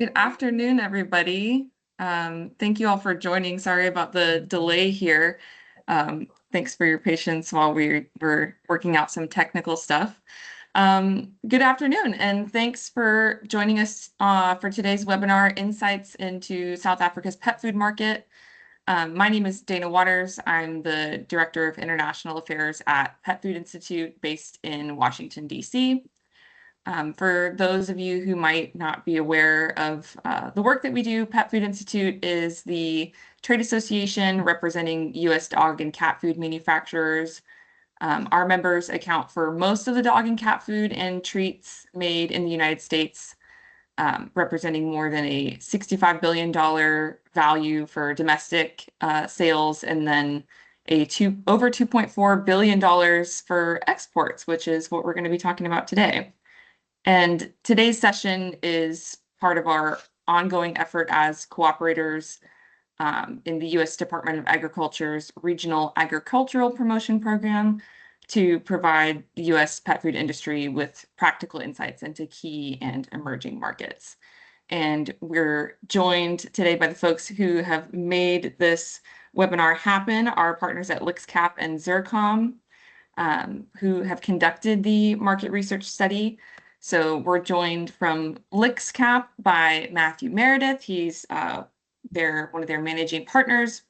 Good afternoon, everybody. Thank you all for joining. Sorry about the delay here. Thanks for your patience while we were working out some technical stuff. Good afternoon, and thanks for joining us for today's webinar, Insights into South Africa's Pet Food Market. My name is Dana Waters. I'm the Director of International Affairs at Pet Food Institute based in Washington, D.C. For those of you who might not be aware of the work that we do, Pet Food Institute is the trade association representing U.S. dog and cat food manufacturers. Our members account for most of the dog and cat food and treats made in the United States, representing more than a $65 billion value for domestic sales, and then over $2.4 billion for exports, which is what we're going to be talking about today. And today's session is part of our ongoing effort as cooperators in the U.S. Department of Agriculture's Regional Agricultural Promotion Program to provide the U.S. pet food industry with practical insights into key and emerging markets. And we're joined today by the folks who have made this webinar happen, our partners at LixCap and Zurcom, who have conducted the market research study. So we're joined from LixCap by Matthew Meredith. He's one of their managing partners.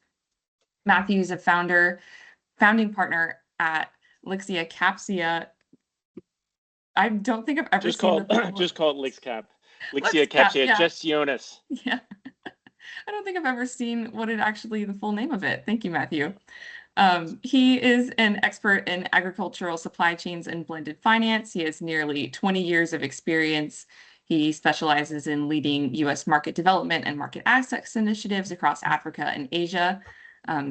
Matthew is a founding partner at LixCap. I don't think I've ever just called LixCap. LixCap, yeah. just Jonas. Yeah. I don't think I've ever seen what it actually the full name of it. Thank you, Matthew. He is an expert in agricultural supply chains and blended finance. He has nearly 20 years of experience. He specializes in leading U.S. market development and market access initiatives across Africa and Asia.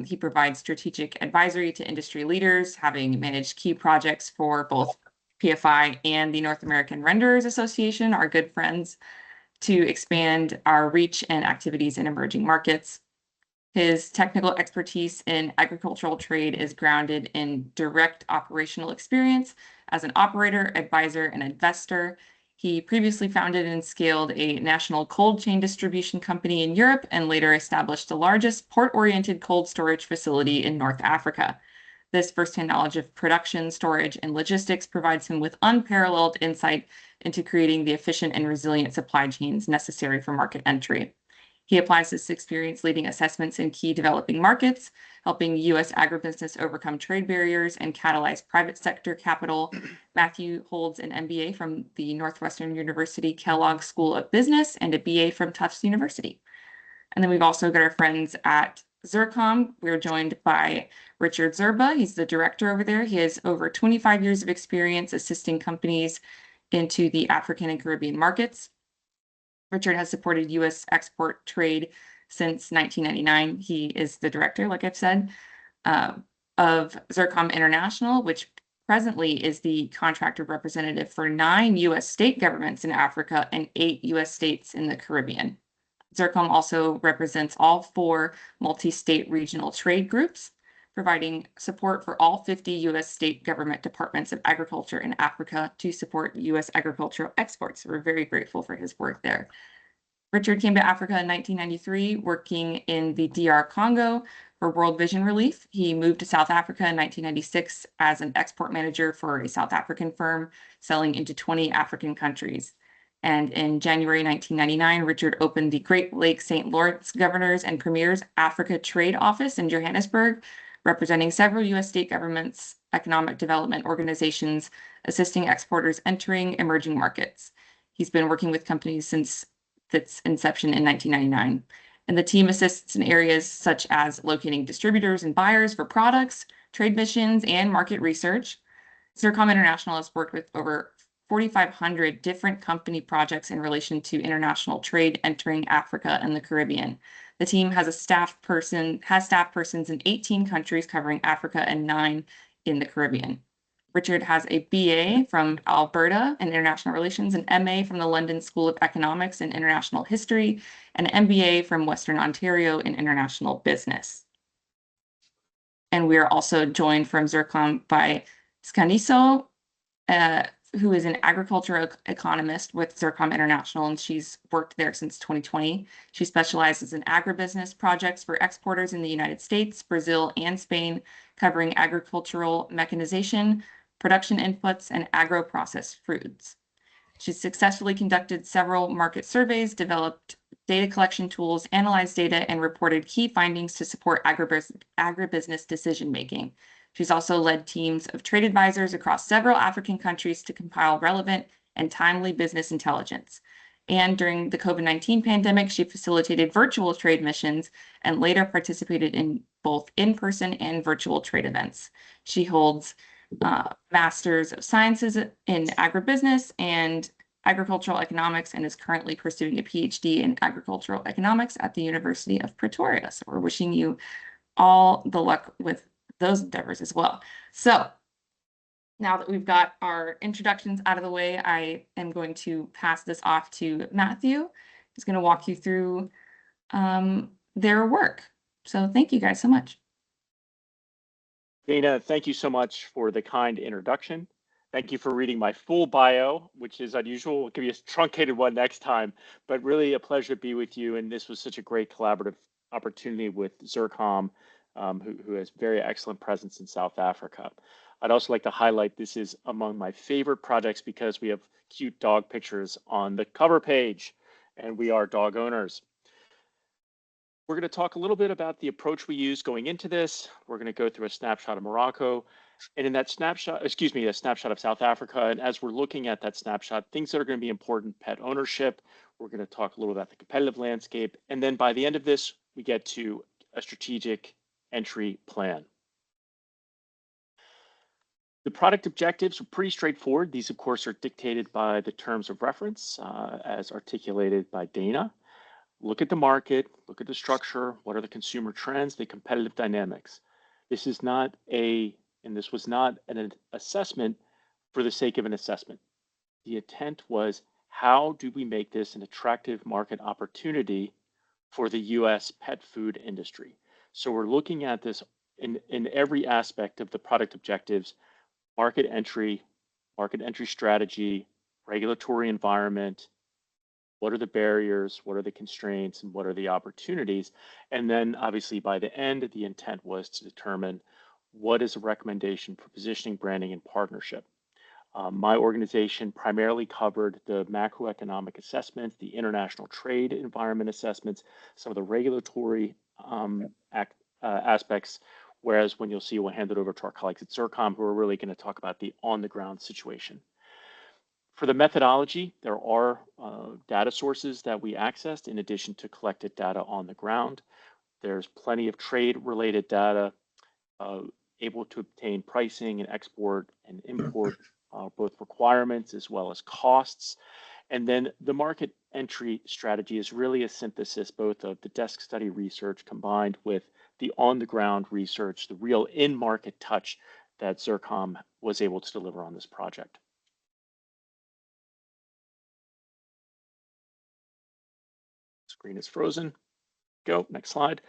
He provides strategic advisory to industry leaders, having managed key projects for both PFI and the North American Renderers Association, our good friends, to expand our reach and activities in emerging markets. His technical expertise in agricultural trade is grounded in direct operational experience as an operator, advisor, and investor. He previously founded and scaled a national cold chain distribution company in Europe and later established the largest port-oriented cold storage facility in North Africa. This firsthand knowledge of production, storage, and logistics provides him with unparalleled insight into creating the efficient and resilient supply chains necessary for market entry. He applies this experience leading assessments in key developing markets, helping U.S. agribusiness overcome trade barriers and catalyze private sector capital. Matthew holds an MBA from the Northwestern University Kellogg School of Business and a BA from Tufts University. And then we've also got our friends at Zurcom. We're joined by Richard Zerba. He's the director over there. He has over 25 years of experience assisting companies into the African and Caribbean markets. Richard has supported U.S. export trade since 1999. He is the director, like I've said, of Zurcom International, which presently is the contractor representative for 9 U.S. state governments in Africa and 8 U.S. states in the Caribbean. Zurcom also represents all 4 multi-state regional trade groups, providing support for all 50 U.S. state government departments of agriculture in Africa to support U.S. agricultural exports. We're very grateful for his work there. Richard came to Africa in 1993, working in the DR Congo for World Vision Relief. He moved to South Africa in 1996 as an export manager for a South African firm, selling into 20 African countries. And in January 1999, Richard opened the Great Lakes St. Lawrence Governors and Premiers Africa Trade Office in Johannesburg, representing several U.S. state governments, economic development organizations, assisting exporters entering emerging markets. He's been working with companies since its inception in 1999. And the team assists in areas such as locating distributors and buyers for products, trade missions, and market research. Zurcom International has worked with over 4,500 different company projects in relation to international trade entering Africa and the Caribbean. The team has staff persons in 18 countries covering Africa and 9 in the Caribbean. Richard has a BA from Alberta in International Relations, an MA from the London School of Economics and International History, and an MBA from Western Ontario in International Business. And we are also joined from Zurcom by Skaniso who is an agricultural economist with Zurcom International, and she's worked there since 2020. She specializes in agribusiness projects for exporters in the United States, Brazil, and Spain, covering agricultural mechanization, production inputs, and agro-processed foods. She's successfully conducted several market surveys, developed data collection tools, analyzed data, and reported key findings to support agribusiness decision-making. She's also led teams of trade advisors across several African countries to compile relevant and timely business intelligence. And during the COVID-19 pandemic, she facilitated virtual trade missions and later participated in both in-person and virtual trade events. She holds Masters of Sciences in Agribusiness and Agricultural Economics and is currently pursuing a PhD in Agricultural Economics at the University of Pretoria. So we're wishing you all the luck with those endeavors as well. So now that we've got our introductions out of the way, I am going to pass this off to Matthew, who's going to walk you through their work. So thank you guys so much. Dana, thank you so much for the kind introduction. Thank you for reading my full bio, which is unusual. We'll give you a truncated one next time, but really a pleasure to be with you. And this was such a great collaborative opportunity with Zurcom, who has very excellent presence in South Africa. I'd also like to highlight this is among my favorite projects because we have cute dog pictures on the cover page, and we are dog owners. We're going to talk a little bit about the approach we use going into this. We're going to go through a snapshot of Morocco, and in that snapshot, a snapshot of South Africa. And as we're looking at that snapshot, things that are going to be important: pet ownership. We're going to talk a little about the competitive landscape. And then by the end of this, we get to a strategic entry plan. The product objectives are pretty straightforward. These, of course, are dictated by the terms of reference as articulated by Dana. Look at the market, look at the structure, what are the consumer trends, the competitive dynamics. This is not and this was not an assessment for the sake of an assessment. The intent was, how do we make this an attractive market opportunity for the US pet food industry? So we're looking at this in every aspect of the product objectives: market entry strategy, regulatory environment, what are the barriers, what are the constraints, and what are the opportunities? And then obviously by the end, the intent was to determine what is a recommendation for positioning, branding, and partnership. My organization primarily covered the macroeconomic assessments, the international trade environment assessments, some of the regulatory aspects, whereas when you'll see, we'll hand it over to our colleagues at Zurcom, who are really going to talk about the on-the-ground situation. For the methodology, there are data sources that we accessed in addition to collected data on the ground. There's plenty of trade-related data, able to obtain pricing and export and import, both requirements as well as costs. And then the market entry strategy is really a synthesis both of the desk study research combined with the on-the-ground research, the real in-market touch that Zurcom was able to deliver on this project. Screen is frozen. Go, next slide.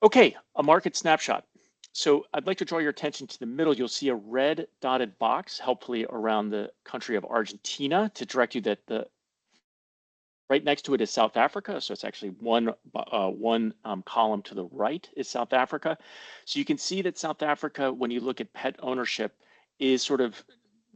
Okay, a market snapshot. So I'd like to draw your attention to the middle. You'll see a red dotted box, helpfully around the country of Argentina, to direct you that right next to it is South Africa. So it's actually one column to the right is South Africa. So you can see that South Africa, when you look at pet ownership, is sort of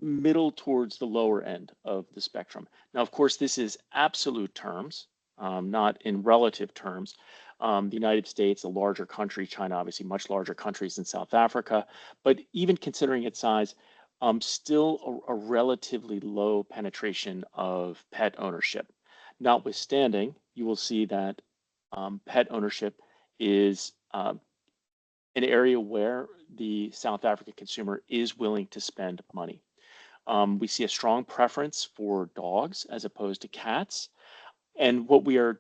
middle towards the lower end of the spectrum. Now, of course, this is absolute terms, not in relative terms. The United States, a larger country, China, obviously much larger countries than South Africa, but even considering its size, still a relatively low penetration of pet ownership. Notwithstanding, you will see that pet ownership is an area where the South African consumer is willing to spend money. We see a strong preference for dogs as opposed to cats. And what we are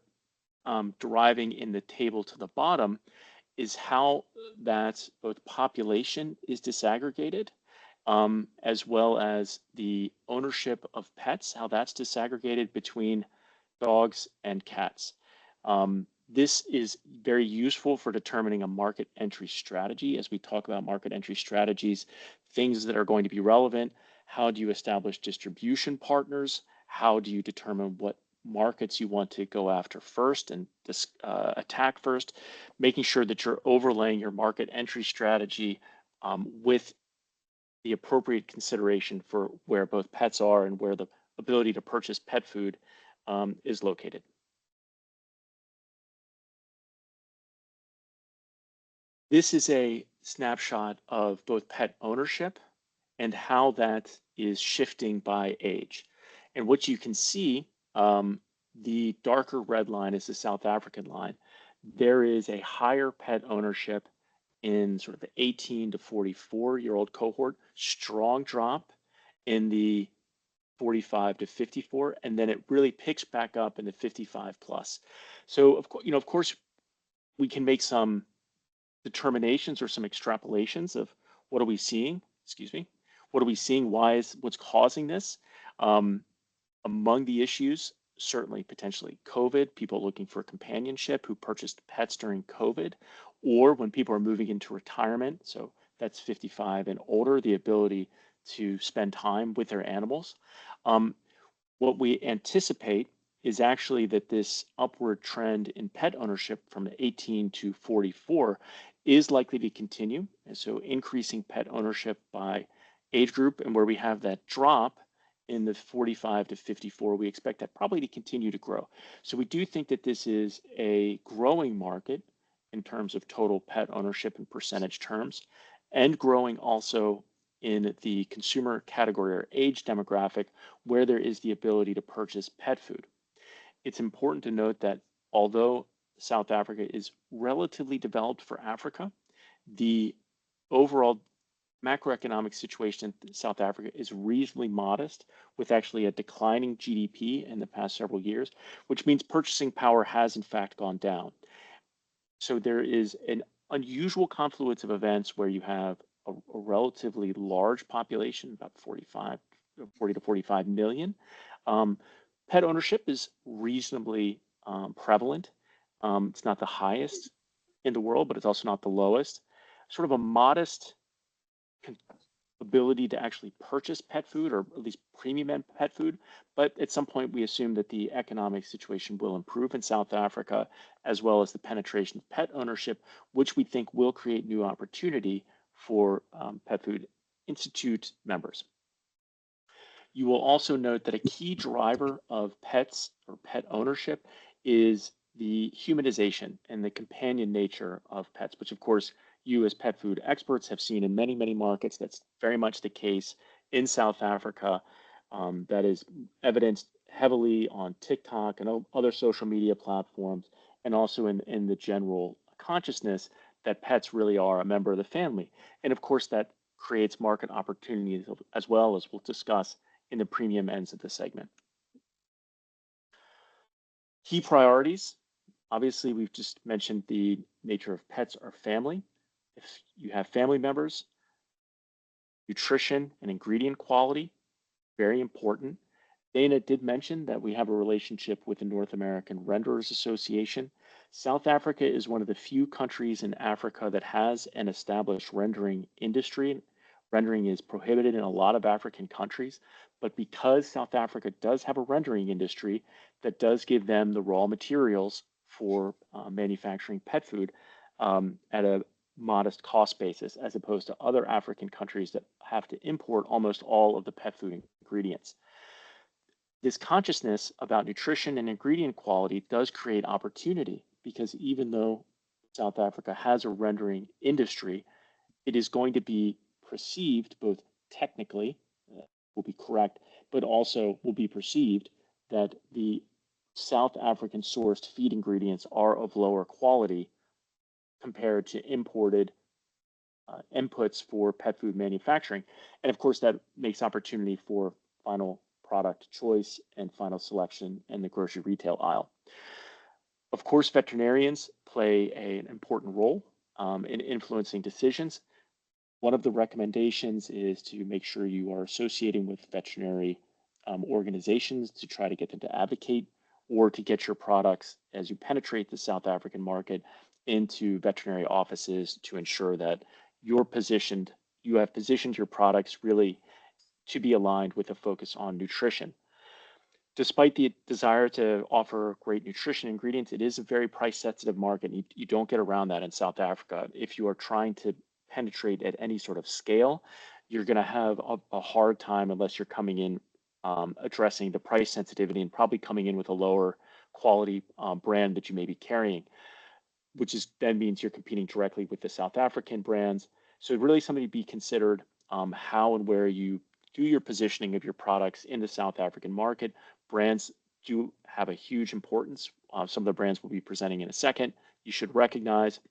deriving in the table to the bottom is how that both population is disaggregated, as well as the ownership of pets, how that's disaggregated between dogs and cats. This is very useful for determining a market entry strategy. As we talk about market entry strategies, things that are going to be relevant: How do you establish distribution partners? How do you determine what markets you want to go after first and attack first? Making sure that you're overlaying your market entry strategy with the appropriate consideration for where both pets are and where the ability to purchase pet food is located. This is a snapshot of both pet ownership and how that is shifting by age. And what you can see, the darker red line is the South African line. There is a higher pet ownership in sort of the 18 to 44-year-old cohort, strong drop in the 45 to 54, and then it really picks back up in the 55 plus. So of course, we can make some determinations or some extrapolations of what are we seeing, excuse me, what are we seeing, what's causing this. Among the issues, certainly potentially COVID, people looking for companionship who purchased pets during COVID, or when people are moving into retirement, so that's 55 and older, the ability to spend time with their animals. What we anticipate is actually that this upward trend in pet ownership from 18 to 44 is likely to continue. And so increasing pet ownership by age group, and where we have that drop in the 45 to 54, we expect that probably to continue to grow. So we do think that this is a growing market in terms of total pet ownership in percentage terms, and growing also in the consumer category or age demographic where there is the ability to purchase pet food. It's important to note that although South Africa is relatively developed for Africa, the overall macroeconomic situation in South Africa is reasonably modest, with actually a declining GDP in the past several years, which means purchasing power has in fact gone down. So there is an unusual confluence of events where you have a relatively large population, about 40 to 45 million. Pet ownership is reasonably prevalent. It's not the highest in the world, but it's also not the lowest. Sort of a modest ability to actually purchase pet food, or at least premium pet food. But at some point, we assume that the economic situation will improve in South Africa, as well as the penetration of pet ownership, which we think will create new opportunity for Pet Food Institute members. You will also note that a key driver of pets or pet ownership is the humanization and the companion nature of pets, which of course you as pet food experts have seen in many, many markets. That's very much the case in South Africa. That is evidenced heavily on TikTok and other social media platforms, and also in the general consciousness that pets really are a member of the family. And of course, that creates market opportunities as well, as we'll discuss in the premium ends of the segment. Key priorities. Obviously, we've just mentioned the nature of pets are family. If you have family members, nutrition and ingredient quality, very important. Dana did mention that we have a relationship with the North American Renderers Association. South Africa is one of the few countries in Africa that has an established rendering industry. Rendering is prohibited in a lot of African countries, but because South Africa does have a rendering industry that does give them the raw materials for manufacturing pet food at a modest cost basis, as opposed to other African countries that have to import almost all of the pet food ingredients. This consciousness about nutrition and ingredient quality does create opportunity, because even though South Africa has a rendering industry, it is going to be perceived both technically, will be correct, but also will be perceived that the South African sourced feed ingredients are of lower quality compared to imported inputs for pet food manufacturing. And of course, that makes opportunity for final product choice and final selection in the grocery retail aisle. Of course, veterinarians play an important role in influencing decisions. One of the recommendations is to make sure you are associating with veterinary organizations to try to get them to advocate, or to get your products, as you penetrate the South African market, into veterinary offices to ensure that you have positioned your products really to be aligned with a focus on nutrition. Despite the desire to offer great nutrition ingredients, it is a very price sensitive market. You don't get around that in South Africa. If you are trying to penetrate at any sort of scale, you're going to have a hard time unless you're coming in addressing the price sensitivity and probably coming in with a lower quality brand that you may be carrying, which is then means you're competing directly with the South African brands. So really something to be considered how and where you do your positioning of your products in the South African market. Brands do have a huge importance. Some of the brands we'll be presenting in a second, you should recognize.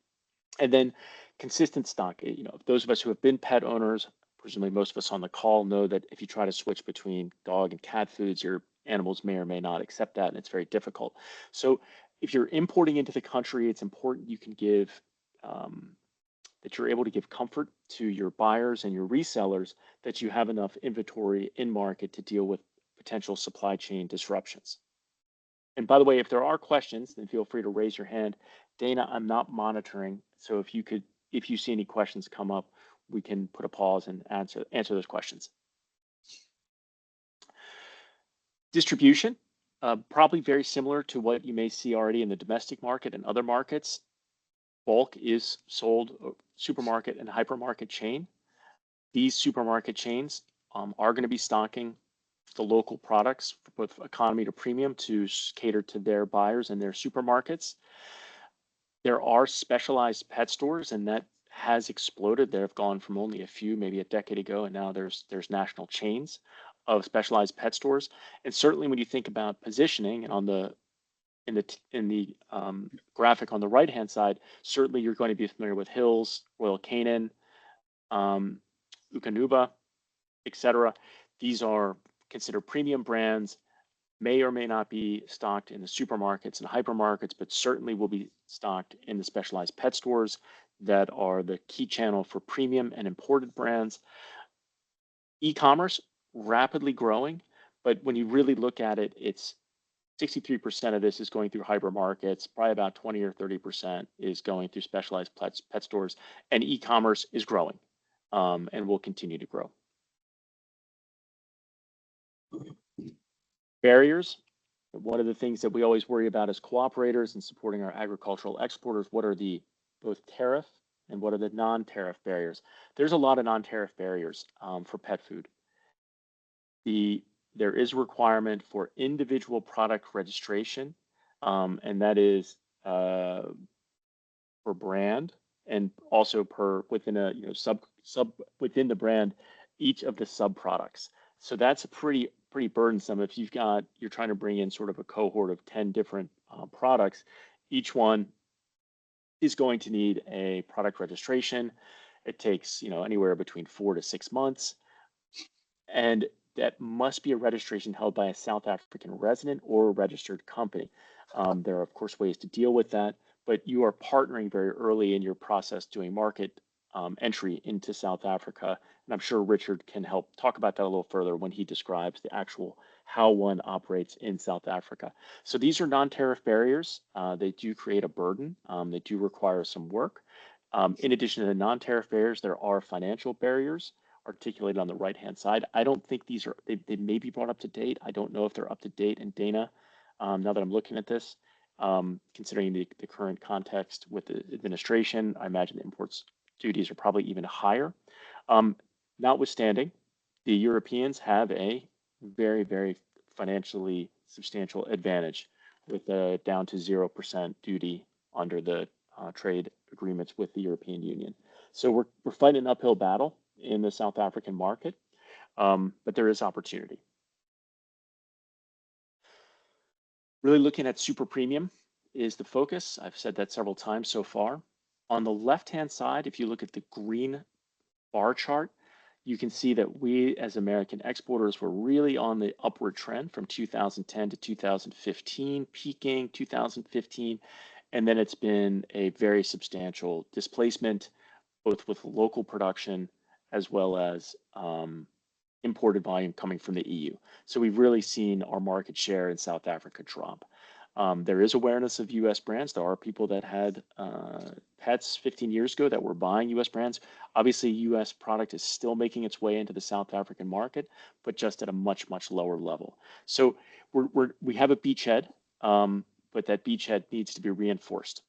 And then consistent stock. Those of us who have been pet owners, presumably most of us on the call know that if you try to switch between dog and cat foods, your animals may or may not accept that, and it's very difficult. So if you're importing into the country, it's important you can give that you're able to give comfort to your buyers and your resellers that you have enough inventory in market to deal with potential supply chain disruptions. And by the way, if there are questions, then feel free to raise your hand. Dana, I'm not monitoring, so if you see any questions come up, we can put a pause and answer those questions. Distribution, probably very similar to what you may see already in the domestic market and other markets. Bulk is sold supermarket and hypermarket chain. These supermarket chains are going to be stocking the local products with economy to premium to cater to their buyers and their supermarkets. There are specialized pet stores, and that has exploded. They've gone from only a few, maybe a decade ago, and now there's national chains of specialized pet stores. And certainly when you think about positioning, and in the graphic on the right hand side, certainly you're going to be familiar with Hills, Royal Canin, Ukanuba, etc. These are considered premium brands, may or may not be stocked in the supermarkets and hypermarkets, but certainly will be stocked in the specialized pet stores that are the key channel for premium and imported brands. E-commerce, rapidly growing, but when you really look at it, it's 63% of this is going through hypermarkets, probably about 20 or 30% is going through specialized pet stores, and e-commerce is growing and will continue to grow. Barriers. One of the things that we always worry about as cooperators and supporting our agricultural exporters, what are the both tariff and what are the non-tariff barriers? There's a lot of non-tariff barriers for pet food. There is a requirement for individual product registration, and that is per brand and also per within a sub within the brand, each of the sub products. So that's a pretty burdensome. If you're trying to bring in sort of a cohort of 10 different products, each one is going to need a product registration. It takes anywhere between 4 to 6 months, and that must be a registration held by a South African resident or a registered company. There are, of course, ways to deal with that, but you are partnering very early in your process doing market entry into South Africa. And I'm sure Richard can help talk about that a little further when he describes the actual how one operates in South Africa. So these are non-tariff barriers. They do create a burden. They do require some work. In addition to the non-tariff barriers, there are financial barriers articulated on the right-hand side. I don't think they may be brought up to date. I don't know if they're up to date. And Dana, now that I'm looking at this, considering the current context with the administration, I imagine the imports duties are probably even higher. Notwithstanding, the Europeans have a very, very financially substantial advantage with down to 0% duty under the trade agreements with the European Union. So we're fighting an uphill battle in the South African market, but there is opportunity. Really looking at super premium is the focus. I've said that several times so far. On the left-hand side, if you look at the green bar chart, you can see that we as American exporters were really on the upward trend from 2010 to 2015, peaking 2015, and then it's been a very substantial displacement, both with local production as well as imported volume coming from the EU. So we've really seen our market share in South Africa drop. There is awareness of U.S. brands. There are people that had pets 15 years ago that were buying U.S. brands. Obviously, U.S. product is still making its way into the South African market, but just at a much, much lower level. So we have a beachhead, but that beachhead needs to be reinforced.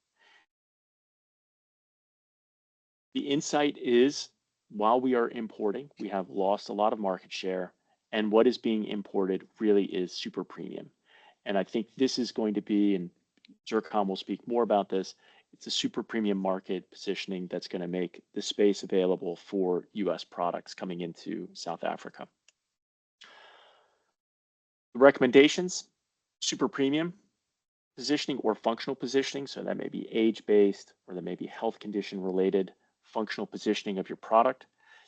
The insight is, while we are importing, we have lost a lot of market share, and what is being imported really is super premium. And I think this is going to be, and Zurcom will speak more about this, it's a super premium market positioning that's going to make the space available for US products coming into South Africa. The recommendations, super premium positioning or functional positioning. So that may be age-based or that may be health condition related functional positioning of your product.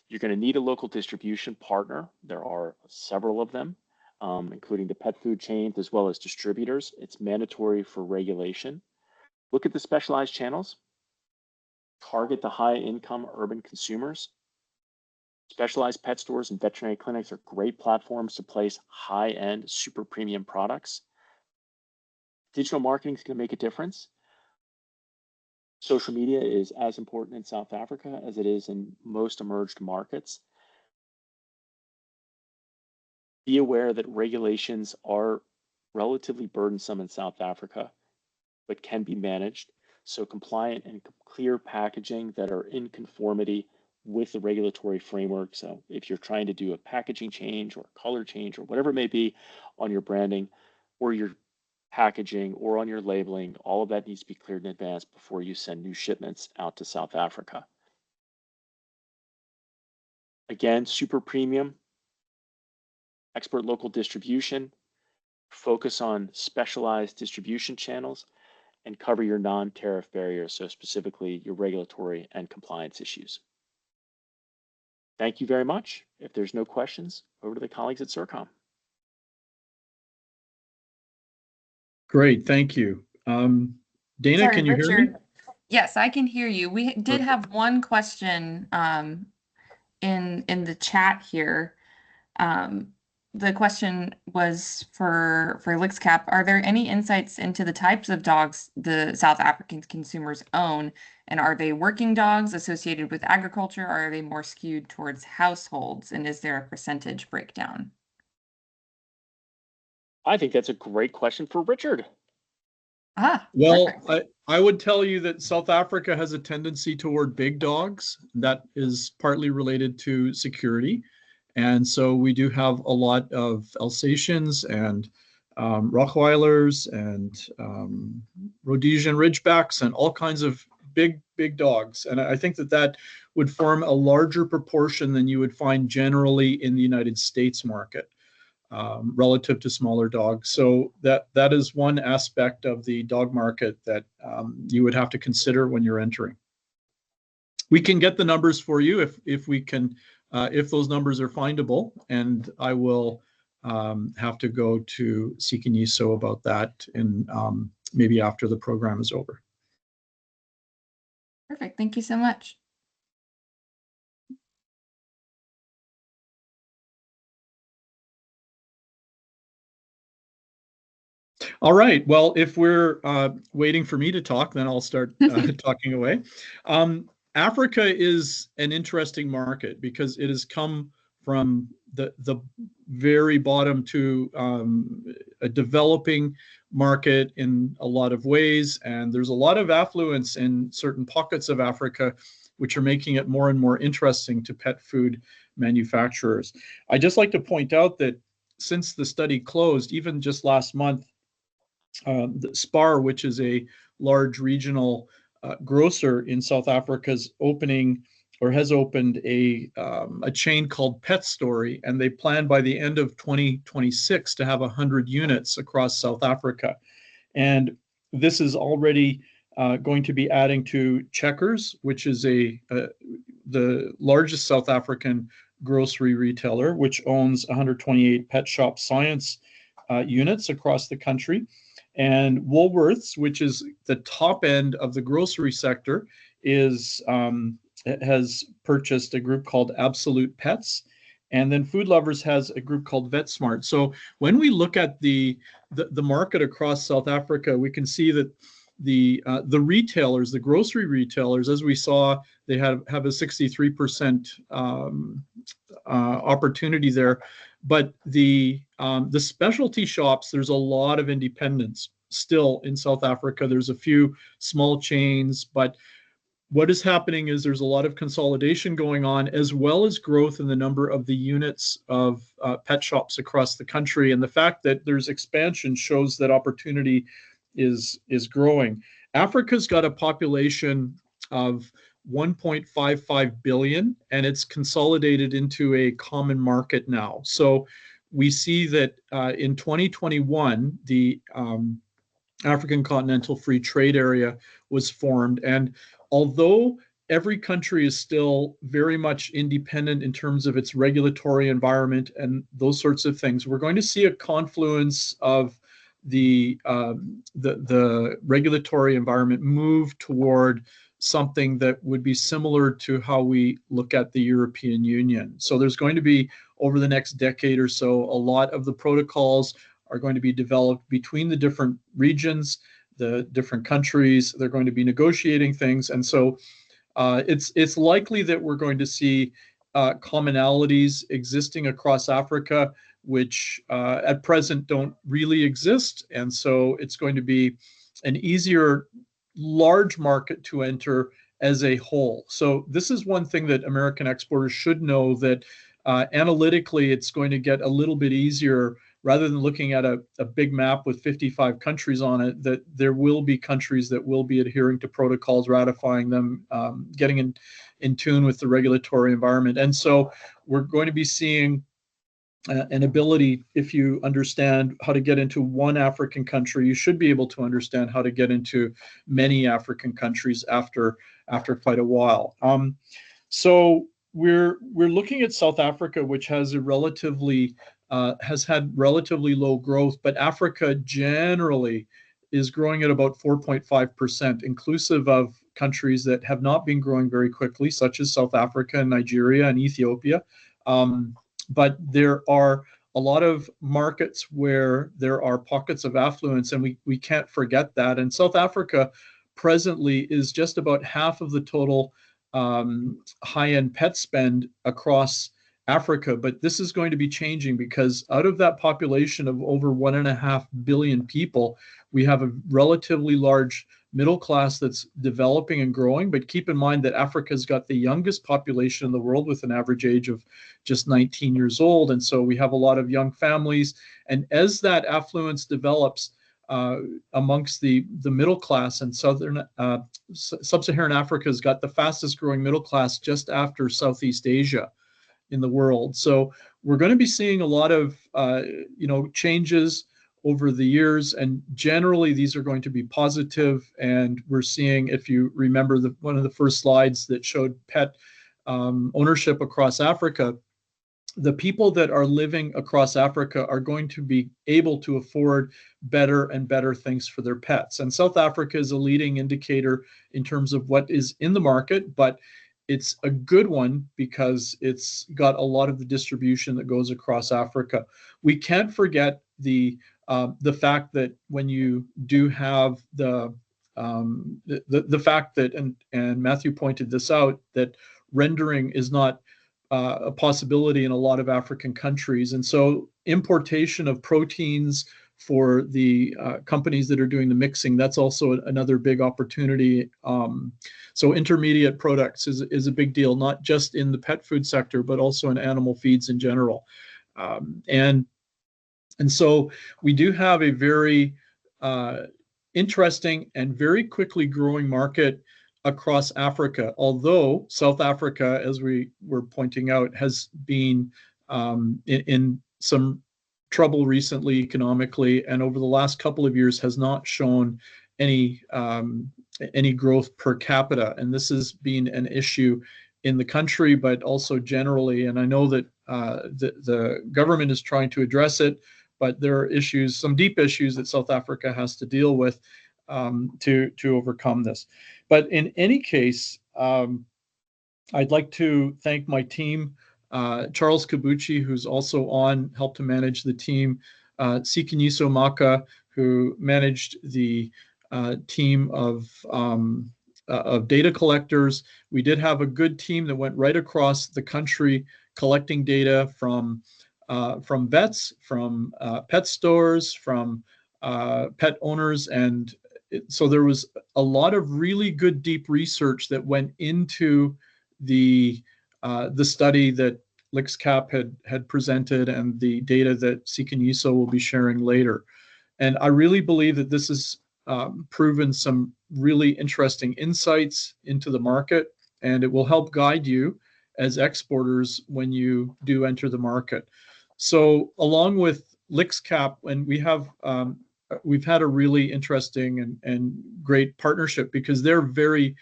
You're going to need a local distribution partner. There are several of them, including the pet food chains as well as distributors. It's mandatory for regulation. Look at the specialized channels. Target the high-income urban consumers. Specialized pet stores and veterinary clinics are great platforms to place high-end, super premium products. Digital marketing is going to make a difference. Social media is as important in South Africa as it is in most emerged markets. Be aware that regulations are relatively burdensome in South Africa, but can be managed. So compliant and clear packaging that are in conformity with the regulatory framework. So if you're trying to do a packaging change or a color change or whatever it may be on your branding or your packaging or on your labeling, all of that needs to be cleared in advance before you send new shipments out to South Africa. Again, super premium, expert local distribution, focus on specialized distribution channels, and cover your non-tariff barriers, so specifically your regulatory and compliance issues. Thank you very much. If there's no questions, over to the colleagues at Zurcom. Great, thank you. Dana, Sorry, can you Richard. hear me? Yes, I can hear you. We did have one question in the chat here. The question was for LixCap. Are there any insights into the types of dogs the South African consumers own? And are they working dogs associated with agriculture? Or are they more skewed towards households? And is there a percentage breakdown? I think that's a great question for Richard. Well, Perfect. I would tell you that South Africa has a tendency toward big dogs. That is partly related to security. And so we do have a lot of Alsatians and Rottweilers and Rhodesian Ridgebacks and all kinds of big dogs. And I think that would form a larger proportion than you would find generally in the United States market. Relative to smaller dogs. So that is one aspect of the dog market that you would have to consider when you're entering. We can get the numbers for you if we can, if those numbers are findable, and I will have to go to Sikiniso about that in maybe after the program is over. Perfect. Thank you so much. All right. Well, if we're waiting for me to talk, then I'll start talking away. Africa is an interesting market because it has come from the very bottom to a developing market in a lot of ways. And there's a lot of affluence in certain pockets of Africa, which are making it more and more interesting to pet food manufacturers. I'd just like to point out that since the study closed, even just last month, the SPAR, which is a large regional grocer in South Africa, is opening or has opened a chain called Pet Story, and they plan by the end of 2026 to have 100 units across South Africa. And this is already going to be adding to Checkers, which is the largest South African grocery retailer, which owns 128 Pet Shop Science units across the country. And Woolworths, which is the top end of the grocery sector, has purchased a group called Absolute Pets, And then Food Lovers has a group called VetSmart. So when we look at the market across South Africa, we can see that the retailers, the grocery retailers, as we saw, they have a 63% opportunity there. But the specialty shops, there's a lot of independents still in South Africa. There's a few small chains, but what is happening is there's a lot of consolidation going on, as well as growth in the number of the units of pet shops across the country. And the fact that there's expansion shows that opportunity is growing. Africa's got a population of 1.55 billion, and it's consolidated into a common market now. So we see that in 2021, the African Continental Free Trade Area was formed. And although every country is still very much independent in terms of its regulatory environment and those sorts of things, we're going to see a confluence of the regulatory environment move toward something that would be similar to how we look at the European Union. So there's going to be, over the next decade or so, a lot of the protocols are going to be developed between the different regions, the different countries. They're going to be negotiating things. And so it's likely that we're going to see commonalities existing across Africa, which at present don't really exist. And so it's going to be an easier large market to enter as a whole. So this is one thing that American exporters should know, that analytically it's going to get a little bit easier. Rather than looking at a big map with 55 countries on it, that there will be countries that will be adhering to protocols, ratifying them, getting in tune with the regulatory environment. And so we're going to be seeing an ability, if you understand how to get into one African country, you should be able to understand how to get into many African countries after quite a while. So we're looking at South Africa, which has a relatively has had relatively low growth, but Africa generally is growing at about 4.5%, inclusive of countries that have not been growing very quickly, such as South Africa and Nigeria and Ethiopia. But there are a lot of markets where there are pockets of affluence, and we can't forget that. And South Africa presently is just about half of the total high-end pet spend across Africa, but this is going to be changing, because out of that population of over 1.5 billion people, we have a relatively large middle class that's developing and growing. But keep in mind that Africa's got the youngest population in the world, with an average age of just 19 years old. And so we have a lot of young families. And as that affluence develops amongst the middle class, and sub-Saharan Africa has got the fastest growing middle class just after Southeast Asia in the world. So we're going to be seeing a lot of changes over the years, and generally these are going to be positive. And we're seeing, if you remember one of the first slides that showed pet ownership across Africa, the people that are living across Africa are going to be able to afford better and better things for their pets. And South Africa is a leading indicator in terms of what is in the market, but it's a good one because it's got a lot of the distribution that goes across Africa. We can't forget the fact that when you do have the fact that, and Matthew pointed this out, that rendering is not a possibility in a lot of African countries. And so importation of proteins for the companies that are doing the mixing, that's also another big opportunity. So intermediate products is a big deal, not just in the pet food sector, but also in animal feeds in general. And so we do have a very interesting and very quickly growing market across Africa, although South Africa, as we were pointing out, has been in some trouble recently economically, and over the last couple of years has not shown any growth per capita. And this has been an issue in the country, but also generally. And I know that the government is trying to address it, but there are issues, some deep issues that South Africa has to deal with to overcome this. But in any case, I'd like to thank my team Charles Kabuchi, who's also on, helped to manage the team. Sikiniso Maka, who managed the team of data collectors. We did have a good team that went right across the country collecting data from vets, from pet stores, from pet owners, and so there was a lot of really good deep research that went into the study that LixCap had presented and the data that Sikiniso will be sharing later. And I really believe that this has proven some really interesting insights into the market, and it will help guide you as exporters when you do enter the market. So along with LixCap, and we've had a really interesting and great partnership because they're very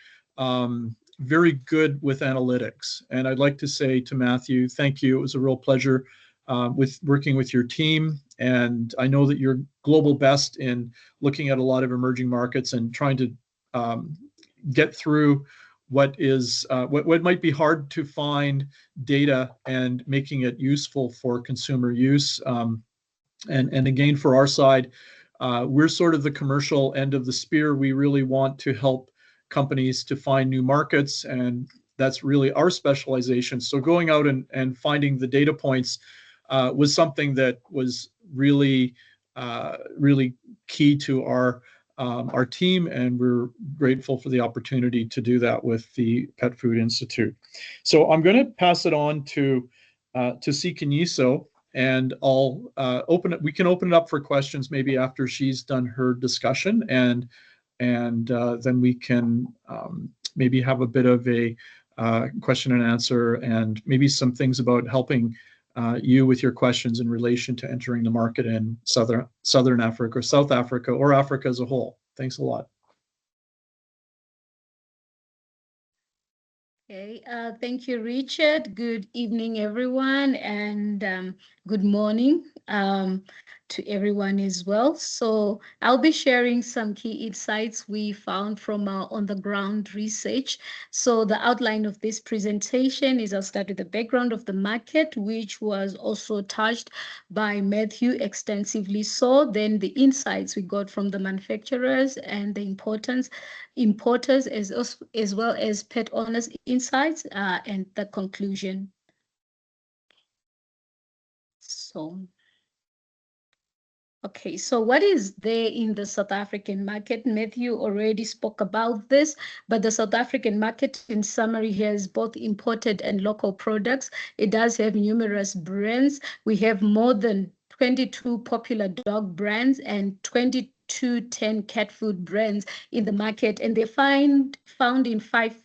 very good with analytics. And I'd like to say to Matthew, thank you. It was a real pleasure with working with your team. And I know that you're global best in looking at a lot of emerging markets and trying to get through what might be hard to find data and making it useful for consumer use. And again, for our side, we're sort of the commercial end of the spear. We really want to help companies to find new markets, and that's really our specialization. So going out and finding the data points was something that was really, really key to our team, and we're grateful for the opportunity to do that with the Pet Food Institute. So I'm going to pass it on to Sikiniso, and I'll open it. We can open it up for questions maybe after she's done her discussion, and then we can maybe have a bit of a question and answer, and maybe some things about helping you with your questions in relation to entering the market in Southern Africa or South Africa or Africa as a whole. Thanks a lot. Okay, thank you, Richard. Good evening, everyone, and good morning to everyone as well. So I'll be sharing some key insights we found from our on-the-ground research. So the outline of this presentation is I'll start with the background of the market, which was also touched by Matthew extensively. So then the insights we got from the manufacturers and the importers as well as pet owners insights and the conclusion. Okay, so what is there in the South African market? Matthew already spoke about this, but the South African market in summary has both imported and local products. It does have numerous brands. We have more than 22 popular dog brands and 22 cat food brands in the market, and they're found in 5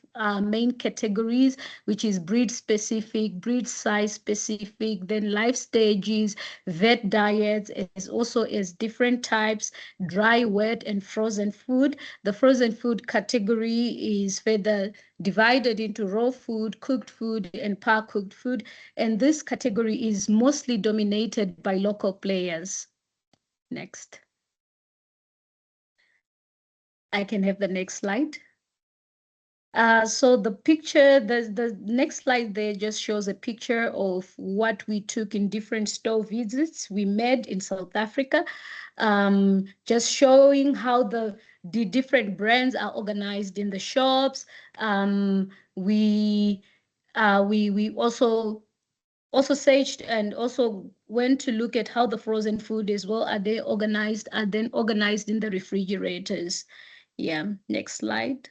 main categories, which is breed specific, breed size specific, then life stages, vet diets, as also as different types, dry, wet, and frozen food. The frozen food category is further divided into raw food, cooked food, and par-cooked food. And this category is mostly dominated by local players. Next. I can have the next slide. So the picture, the next slide there just shows a picture of what we took in different store visits we made in South Africa, just showing how the different brands are organized in the shops. We also searched and also went to look at how the frozen food as well are then organized in the refrigerators. Yeah, next slide.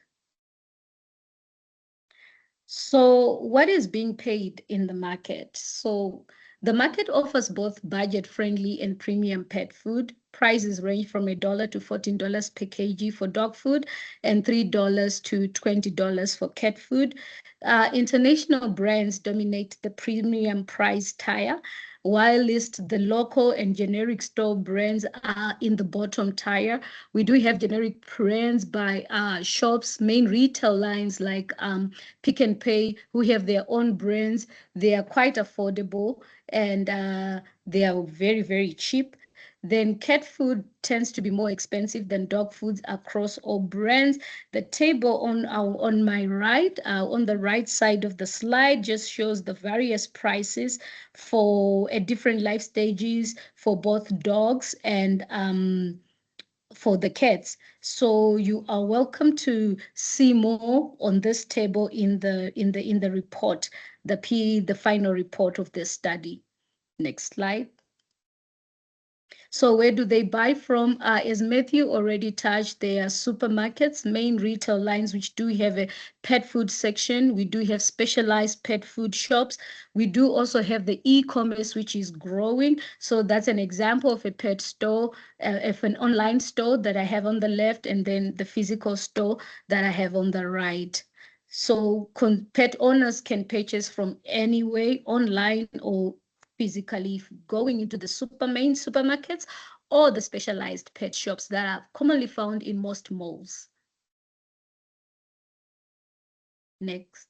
So what is being paid in the market? So the market offers both budget-friendly and premium pet food. Prices range from $1 to $14 per kg for dog food and $3 to $20 for cat food. International brands dominate the premium price tier, while the local and generic store brands are in the bottom tier. We do have generic brands by shops, main retail lines like Pick n Pay, who have their own brands. They are quite affordable and they are very, very cheap. Then cat food tends to be more expensive than dog foods across all brands. The table on my right, on the right side of the slide, just shows the various prices for different life stages for both dogs and for the cats. So you are welcome to see more on this table in the report, the final report of the study. Next slide. So where do they buy from? As Matthew already touched, there are supermarkets, main retail lines, which do have a pet food section. We do have specialized pet food shops. We do also have the e-commerce, which is growing. So that's an example of a pet store, of an online store that I have on the left, and then the physical store that I have on the right. So pet owners can purchase from anywhere, online or physically, going into the main supermarkets or the specialized pet shops that are commonly found in most malls. Next.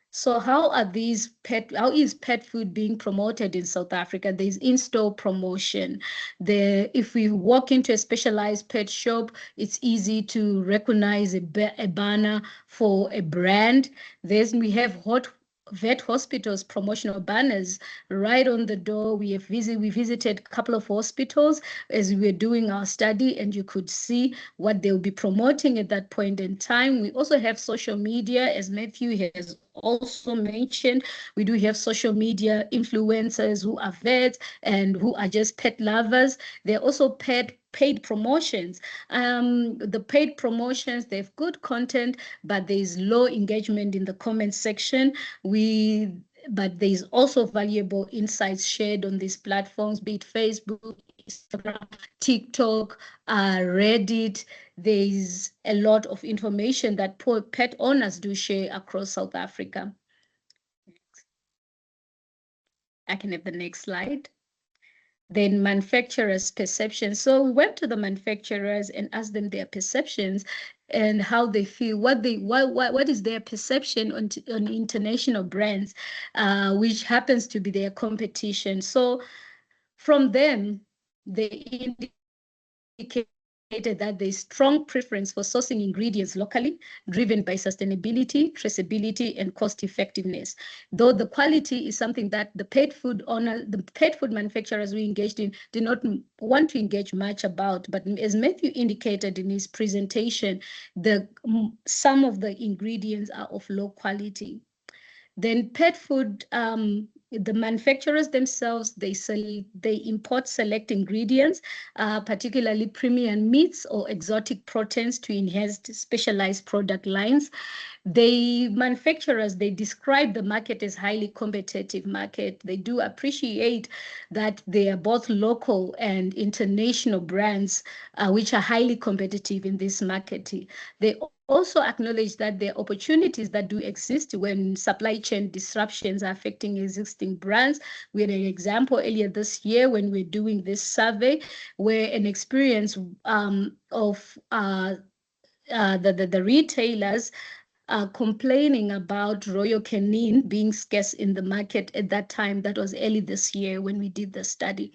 So how is pet food being promoted in South Africa? There's in-store promotion. If we walk into a specialized pet shop, it's easy to recognize a banner for a brand. We have vet hospitals promotional banners right on the door. We visited a couple of hospitals as we were doing our study, and you could see what they'll be promoting at that point in time. We also have social media, as Matthew has also mentioned. We do have social media influencers who are vets and who are just pet lovers. There are also paid promotions. The paid promotions, they have good content, but there is low engagement in the comment section. But there's also valuable insights shared on these platforms, be it Facebook, Instagram, TikTok, Reddit. There's a lot of information that pet owners do share across South Africa. I can have the next slide. Then manufacturers' perceptions. So we went to the manufacturers and asked them their perceptions and how they feel, what is their perception on international brands, which happens to be their competition. So from them, they indicated that there's strong preference for sourcing ingredients locally, driven by sustainability, traceability, and cost effectiveness. Though the quality is something that the pet food manufacturers we engaged in did not want to engage much about. But as Matthew indicated in his presentation, some of the ingredients are of low quality. Then pet food, the manufacturers themselves, they import select ingredients, particularly premium meats or exotic proteins to enhance specialized product lines. Manufacturers, they describe the market as highly competitive market. They do appreciate that they are both local and international brands, which are highly competitive in this market. They also acknowledge that there are opportunities that do exist when supply chain disruptions are affecting existing brands. We had an example earlier this year when we're doing this survey where an experience of the retailers complaining about Royal Canin being scarce in the market at that time. That was early this year when we did the study.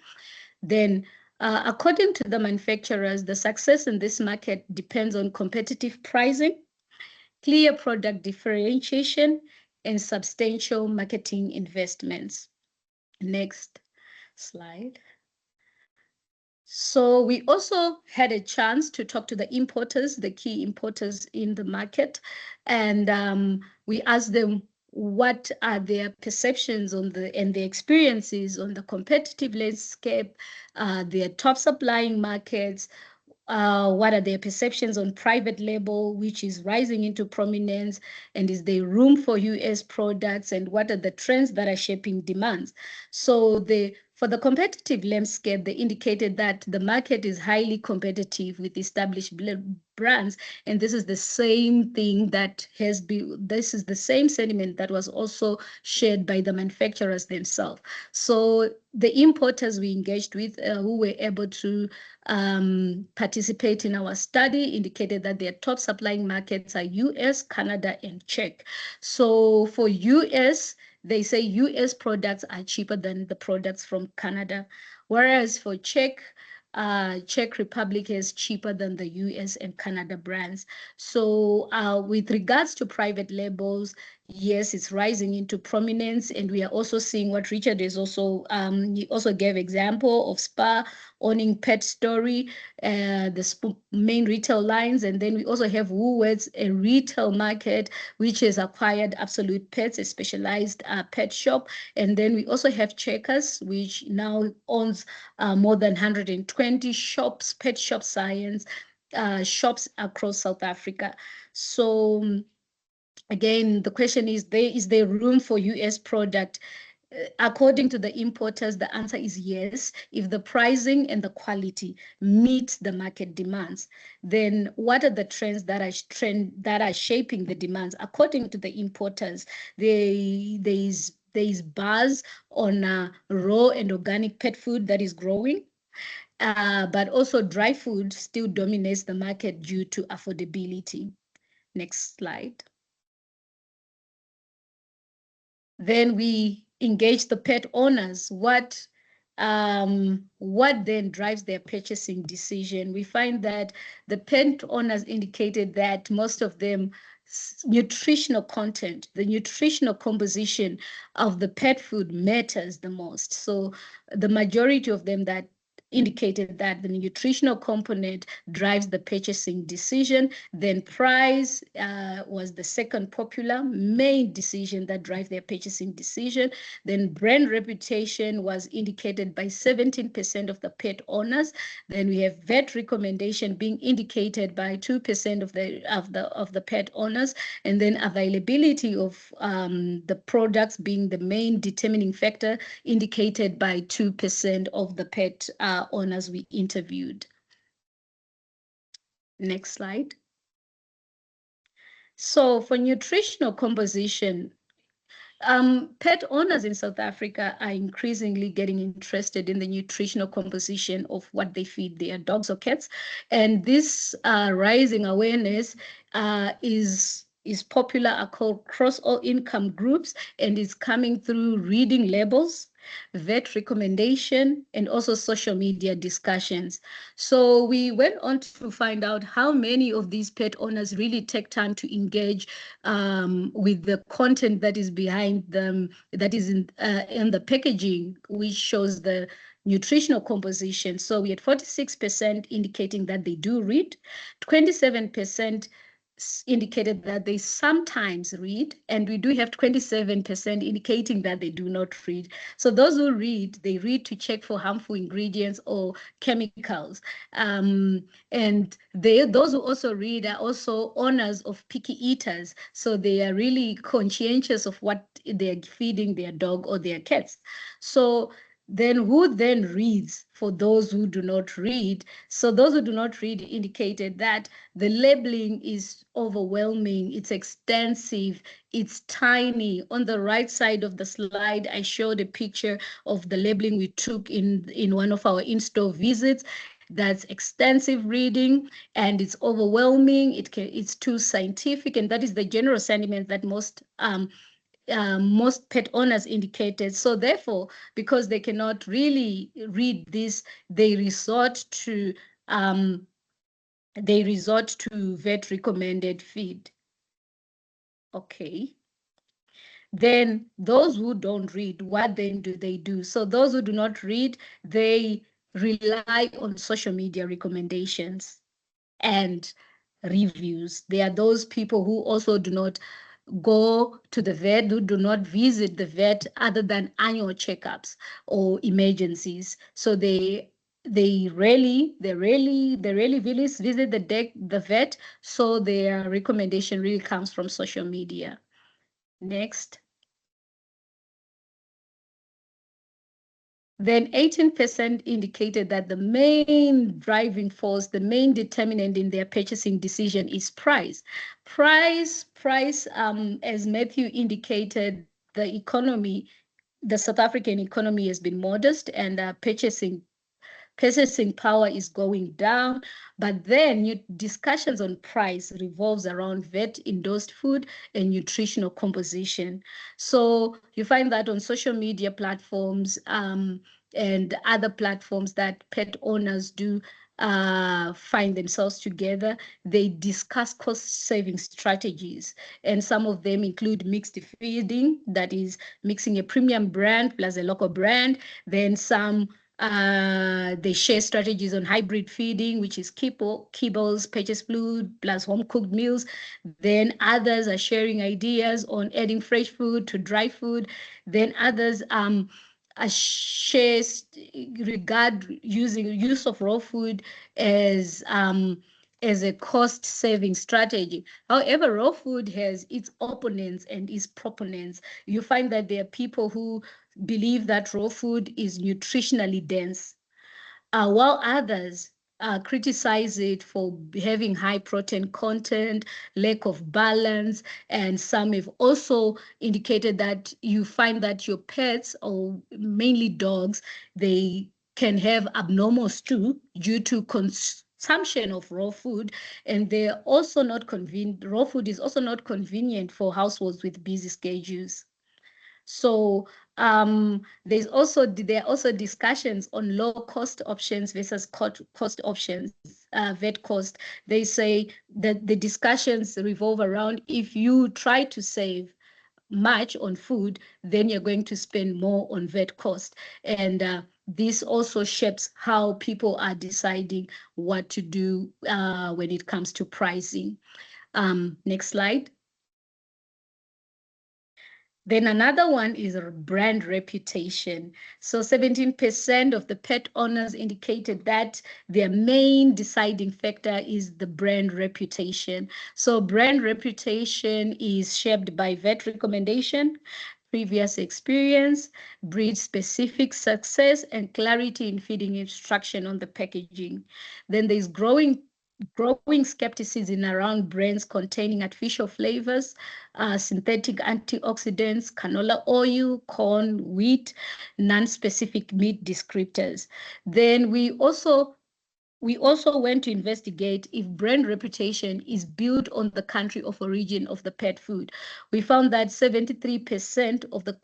Then according to the manufacturers, the success in this market depends on competitive pricing, clear product differentiation, and substantial marketing investments. Next slide. So we also had a chance to talk to the importers, the key importers in the market, and we asked them what are their perceptions and their experiences on the competitive landscape, their top supplying markets, what are their perceptions on private label, which is rising into prominence, and is there room for US products, and what are the trends that are shaping demands? So for the competitive landscape, they indicated that the market is highly competitive with established brands, and this is the same thing this is the same sentiment that was also shared by the manufacturers themselves. So the importers we engaged with who were able to participate in our study indicated that their top supplying markets are US, Canada, and Czech. So for US, they say US products are cheaper than the products from Canada, whereas for Czech, Czech Republic is cheaper than the US and Canada brands. So with regards to private labels, yes, it's rising into prominence, and we are also seeing what Richard is also, he also gave example of Spa owning Pet Story, the main retail lines, and then we also have Woolworths, a retail market, which has acquired Absolute Pets, a specialized pet shop, and then we also have Checkers, which now owns more than 120 shops, pet shop science shops across South Africa. So again, the question is there room for US product? According to the importers, the answer is yes. If the pricing and the quality meet the market demands, then what are the trends that are shaping the demands? According to the importers, there is buzz on raw and organic pet food that is growing. But also dry food still dominates the market due to affordability. Next slide. Then we engage the pet owners. What then drives their purchasing decision? We find that the pet owners indicated that most of them nutritional content, the nutritional composition of the pet food matters the most. So the majority of them that indicated that the nutritional component drives the purchasing decision. Then price was the second popular main decision that drives their purchasing decision. Then brand reputation was indicated by 17% of the pet owners. Then we have vet recommendation being indicated by 2% of the pet owners, and then availability of the products being the main determining factor indicated by 2% of the pet owners we interviewed. Next slide. So for nutritional composition, pet owners in South Africa are increasingly getting interested in the nutritional composition of what they feed their dogs or cats. And this rising awareness is popular across all income groups, and is coming through reading labels, vet recommendation, and also social media discussions. So we went on to find out how many of these pet owners really take time to engage with the content that is behind them, that is in the packaging, which shows the nutritional composition. So we had 46% indicating that they do read, 27% indicated that they sometimes read, and we do have 27% indicating that they do not read. So those who read, they read to check for harmful ingredients or chemicals. And those who also read are also owners of picky eaters. So they are really conscientious of what they're feeding their dog or their cats. So then who then reads for those who do not read? So those who do not read indicated that the labeling is overwhelming, it's extensive, it's tiny. On the right side of the slide, I showed a picture of the labeling we took in one of our in-store visits. That's extensive reading, and it's overwhelming. It's too scientific, and that is the general sentiment that most pet owners indicated. So therefore, because they cannot really read this, they resort to vet recommended feed. Okay. Then those who don't read, what then do they do? So those who do not read, they rely on social media recommendations and reviews. There are those people who also do not go to the vet, who do not visit the vet other than annual checkups or emergencies. So they rarely visit the vet. So their recommendation really comes from social media. Next. Then 18% indicated that the main driving force, the main determinant in their purchasing decision is price. Price, as Matthew indicated, the South African economy has been modest, and purchasing power is going down. But then discussions on price revolves around vet-endorsed food and nutritional composition. So you find that on social media platforms, and other platforms that pet owners do find themselves together. They discuss cost-saving strategies, and some of them include mixed feeding, that is mixing a premium brand plus a local brand. Then some they share strategies on hybrid feeding, which is kibbles, purchase food plus home cooked meals. Then others are sharing ideas on adding fresh food to dry food. Then others shares regard use of raw food as a cost-saving strategy. However, raw food has its opponents and its proponents. You find that there are people who believe that raw food is nutritionally dense, while others criticize it for having high protein content, lack of balance, and some have also indicated that you find that your pets, or mainly dogs, they can have abnormal stool due to consumption of raw food, and they're also not convenient. Raw food is also not convenient for households with busy schedules. So there are also discussions on low cost options versus cost options, vet cost. They say that the discussions revolve around, if you try to save much on food, then you're going to spend more on vet cost. And this also shapes how people are deciding what to do when it comes to pricing. Next slide. Then another one is brand reputation. So 17% of the pet owners indicated that their main deciding factor is the brand reputation. So brand reputation is shaped by vet recommendation, previous experience, breed-specific success, and clarity in feeding instruction on the packaging. Then there's growing skepticism around brands containing artificial flavors, synthetic antioxidants, canola oil, corn, wheat, non-specific meat descriptors. Then we also went to investigate if brand reputation is built on the country of origin of the pet food. We found that 73% of the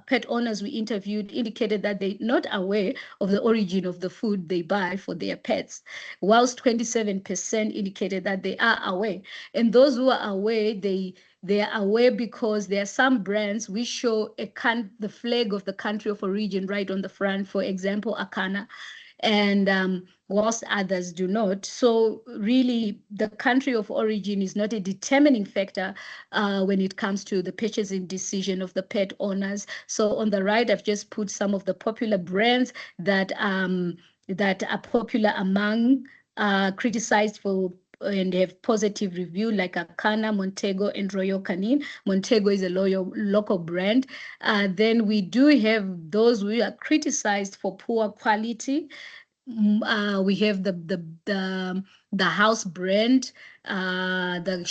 pet owners we interviewed indicated that they're not aware of the origin of the food they buy for their pets, whilst 27% indicated that they are aware. And those who are aware, they are aware because there are some brands which show the flag of the country of origin right on the front, for example, Akana, and whilst others do not. So really, the country of origin is not a determining factor when it comes to the purchasing decision of the pet owners. So on the right, I've just put some of the popular brands that are popular among criticized for and have positive review, like Akana, Montego, and Royal Canin. Montego is a local brand. Then we do have those who are criticized for poor quality. We have the house brand, the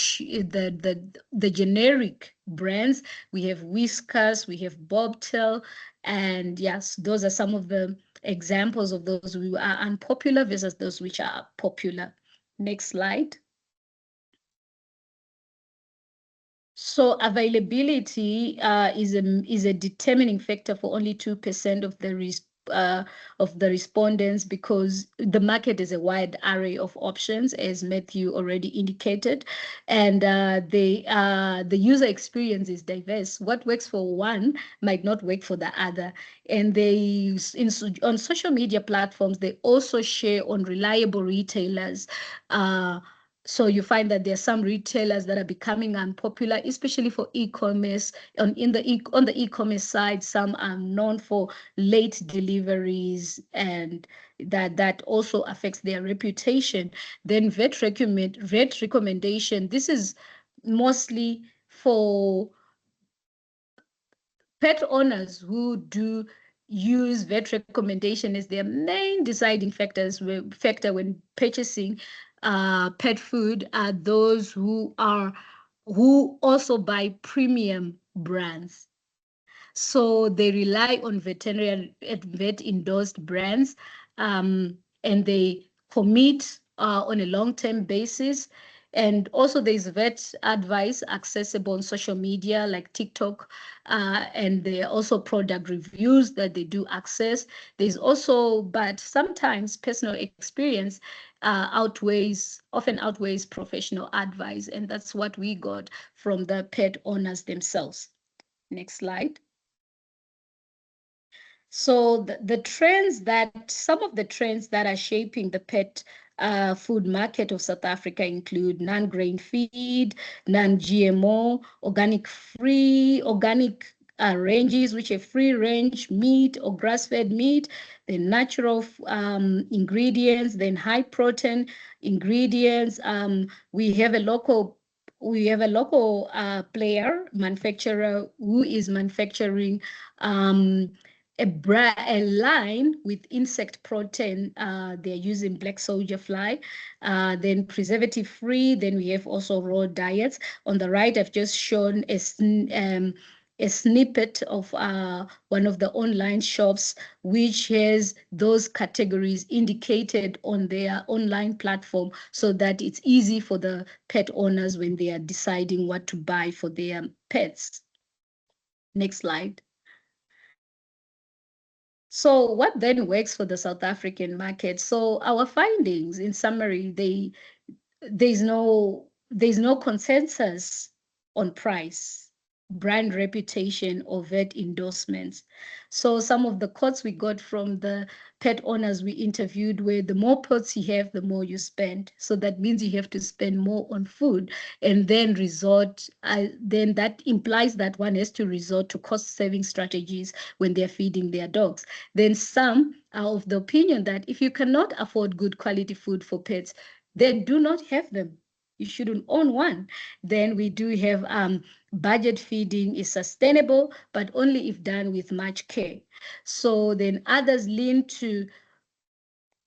generic brands. We have Whiskas, we have Bobtail, and yes, those are some of the examples of those who are unpopular versus those which are popular. Next slide. So availability is a determining factor for only 2% of the respondents, because the market is a wide array of options, as Matthew already indicated, and the user experience is diverse. What works for one might not work for the other. And on social media platforms, they also share on reliable retailers. So you find that there are some retailers that are becoming unpopular, especially for e-commerce. On the e-commerce side, some are known for late deliveries, and that also affects their reputation. Then vet recommendation. This is mostly for pet owners who do use vet recommendation as their main deciding factor when purchasing pet food, are those who also buy premium brands. So they rely on vet endorsed brands, and they commit on a long-term basis. And also there's vet advice accessible on social media like TikTok, and there are also product reviews that they do access. There's also, but sometimes personal experience often outweighs professional advice, and that's what we got from the pet owners themselves. Next slide. So some of the trends that are shaping the pet food market of South Africa include non-grain feed, non-GMO, organic ranges, which are free range meat or grass-fed meat, then natural ingredients, then high protein ingredients. We have a local player, manufacturer, who is manufacturing a line with insect protein. They're using black soldier fly, then preservative free. Then we have also raw diets. On the right, I've just shown a snippet of one of the online shops, which has those categories indicated on their online platform so that it's easy for the pet owners when they are deciding what to buy for their pets. Next slide. So what then works for the South African market? So our findings, in summary, there's no consensus on price, brand reputation, or vet endorsements. So some of the quotes we got from the pet owners we interviewed were, the more pets you have, the more you spend. So that means you have to spend more on food, and then then that implies that one has to resort to cost-saving strategies when they're feeding their dogs. Then some are of the opinion that if you cannot afford good quality food for pets, then do not have them. You shouldn't own one. Then we do have budget feeding is sustainable, but only if done with much care. So then others lean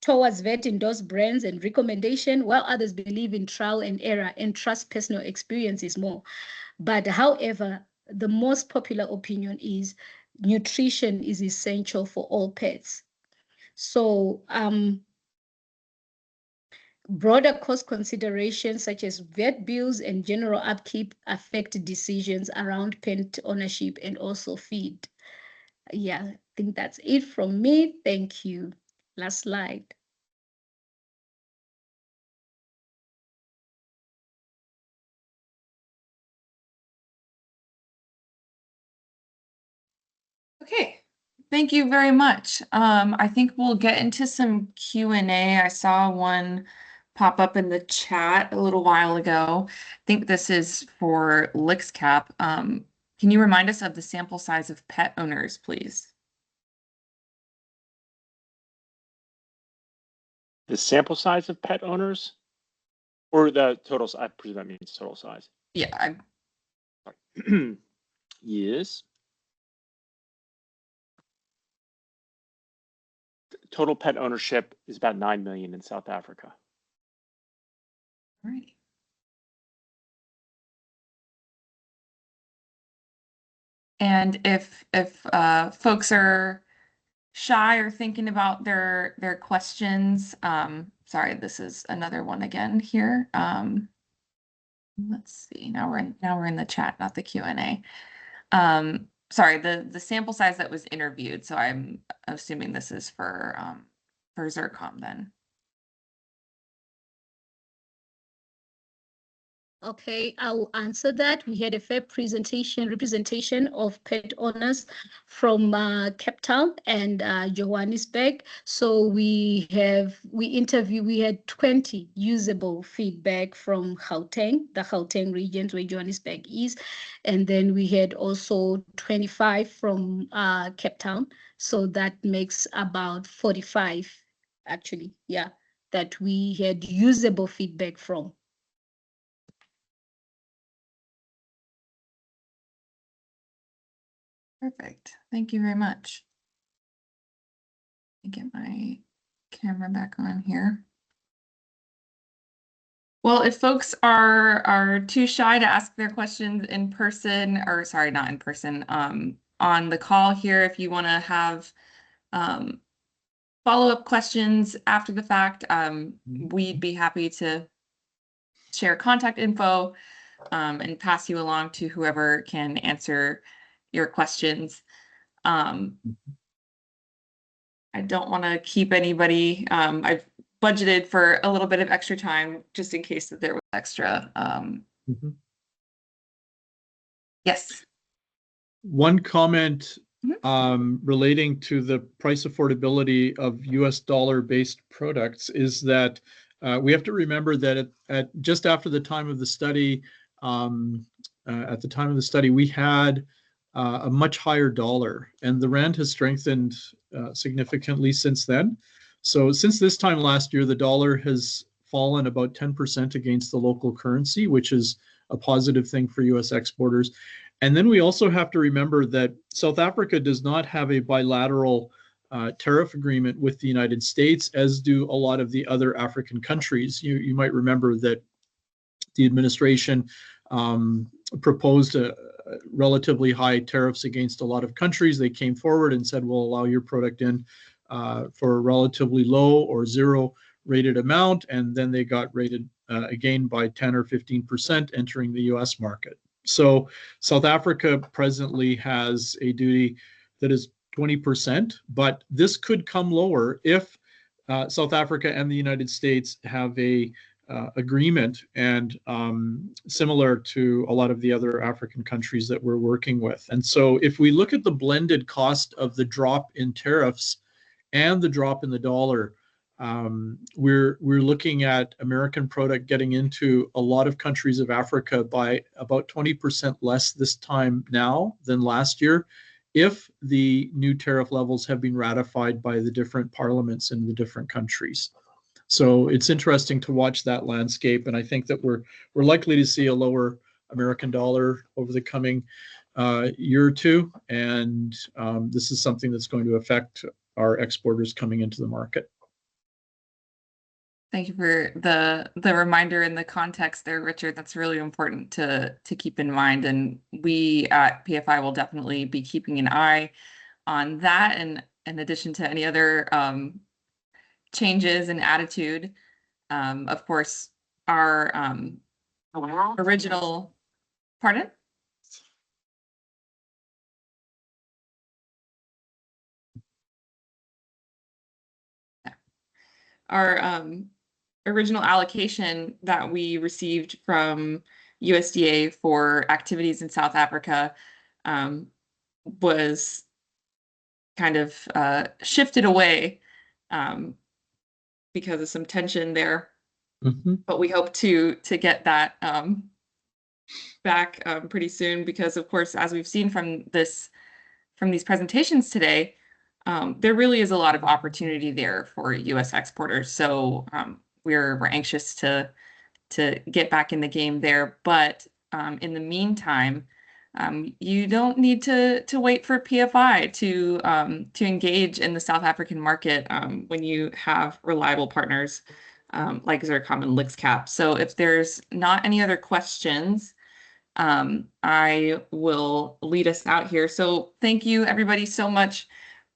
towards vet endorsed brands and recommendation, while others believe in trial and error and trust personal experiences more. But however, the most popular opinion is nutrition is essential for all pets. So broader cost considerations such as vet bills and general upkeep affect decisions around pet ownership and also feed. Yeah, I think that's it from me. Thank you. Last slide. Okay, thank you very much. I think we'll get into some Q&A. I saw one pop up in the chat a little while ago. I think this is for LixCap. Can you remind us of the sample size of pet owners, please? The sample size of pet owners, or the total? I presume that means total size. Yeah. Yes. Total pet ownership is about 9 million in South Africa. All right. And if folks are shy or thinking about their questions, sorry, this is another one again here. Let's see. Now we're in the chat, not the Q&A. Sorry, the sample size that was interviewed. So I'm assuming this is for Zurcom then. Okay, I'll answer that. We had a fair representation of pet owners from Cape Town and Johannesburg. So we had 20 usable feedback from Gauteng, the Gauteng regions where Johannesburg is. And then we had also 25 from Cape Town. So that makes about 45, actually, yeah, that we had usable feedback from. Perfect. Thank you very much. Let me get my camera back on here. Well, if folks are too shy to ask their questions in person, or sorry, not in person, on the call here, if you want to have follow-up questions after the fact, we'd be happy to share contact info and pass you along to whoever can answer your questions. I don't want to keep anybody. I've budgeted for a little bit of extra time just in case that there was extra. Yes. One comment relating to the price affordability of US dollar-based products is that we have to remember that at just after the time of the study, we had a much higher dollar, and the rand has strengthened significantly since then. So since this time last year, the dollar has fallen about 10% against the local currency, which is a positive thing for US exporters. And then we also have to remember that South Africa does not have a bilateral tariff agreement with the United States, as do a lot of the other African countries. You might remember that the administration proposed relatively high tariffs against a lot of countries. They came forward and said, we'll allow your product in for a relatively low or zero rated amount. And then they got rated again by 10 or 15% entering the US market. So South Africa presently has a duty that is 20%, but this could come lower if South Africa and the United States have a agreement, and similar to a lot of the other African countries that we're working with. And so if we look at the blended cost of the drop in tariffs and the drop in the dollar, we're looking at American product getting into a lot of countries of Africa by about 20% less this time now than last year, if the new tariff levels have been ratified by the different parliaments in the different countries. So it's interesting to watch that landscape, and I think that we're likely to see a lower American dollar over the coming year or two, and this is something that's going to affect our exporters coming into the market. Thank you for the reminder and the context there, Richard. That's really important to keep in mind, and we at PFI will definitely be keeping an eye on that, and in addition to any other changes in attitude. Of course, our original, pardon? Our original allocation that we received from USDA for activities in South Africa was kind of shifted away because of some tension there. But we hope to get that back pretty soon, because of course, as we've seen from these presentations today, there really is a lot of opportunity there for U.S. exporters. So we're anxious to get back in the game there. But in the meantime, you don't need to wait for PFI to engage in the South African market when you have reliable partners like Zurcom and LixCap. So if there's not any other questions, I will lead us out here. So thank you everybody so much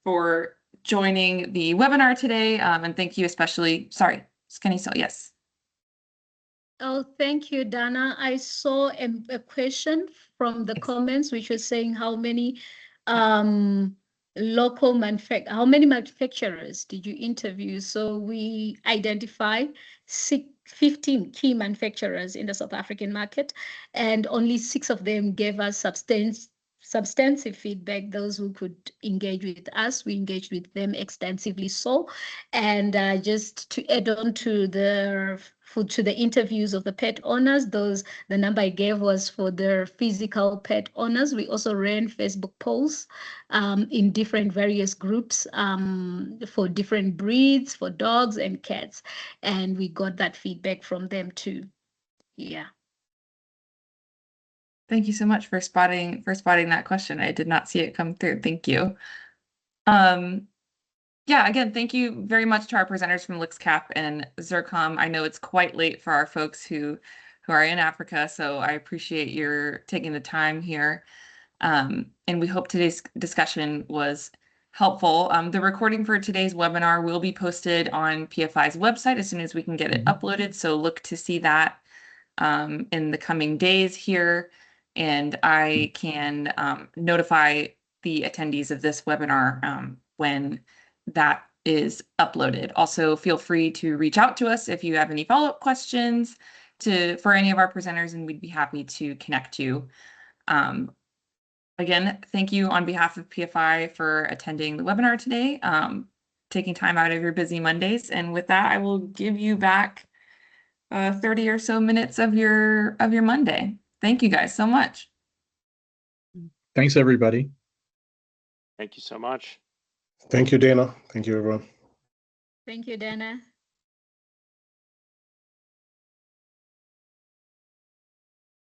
for joining the webinar today. And thank you especially, sorry, Skinny, so yes. Oh, thank you, Dana. I saw a question from the comments, which was saying how many how many manufacturers did you interview? So we identified 15 key manufacturers in the South African market, and only 6 of them gave us substantive feedback. Those who could engage with us, we engaged with them extensively. So, and just to add on to the interviews of the pet owners, the number I gave was for the physical pet owners. We also ran Facebook polls in different various groups for different breeds, for dogs and cats, and we got that feedback from them too. Yeah. Thank you so much for spotting that question. I did not see it come through. Thank you. Yeah, again, thank you very much to our presenters from LixCap and Zurcom. I know it's quite late for our folks who are in Africa, so I appreciate your taking the time here. And we hope today's discussion was helpful. The recording for today's webinar will be posted on PFI's website as soon as we can get it uploaded, so look to see that in the coming days here, and I can notify the attendees of this webinar when that is uploaded. Also, feel free to reach out to us if you have any follow-up questions for any of our presenters, and we'd be happy to connect you. Again, thank you on behalf of PFI for attending the webinar today, taking time out of your busy Mondays. And with that, I will give you back 30 or so minutes of your Monday. Thank you guys so much. Thanks, everybody. Thank you so much. Thank you, Dana. Thank you, everyone. Thank you, Dana.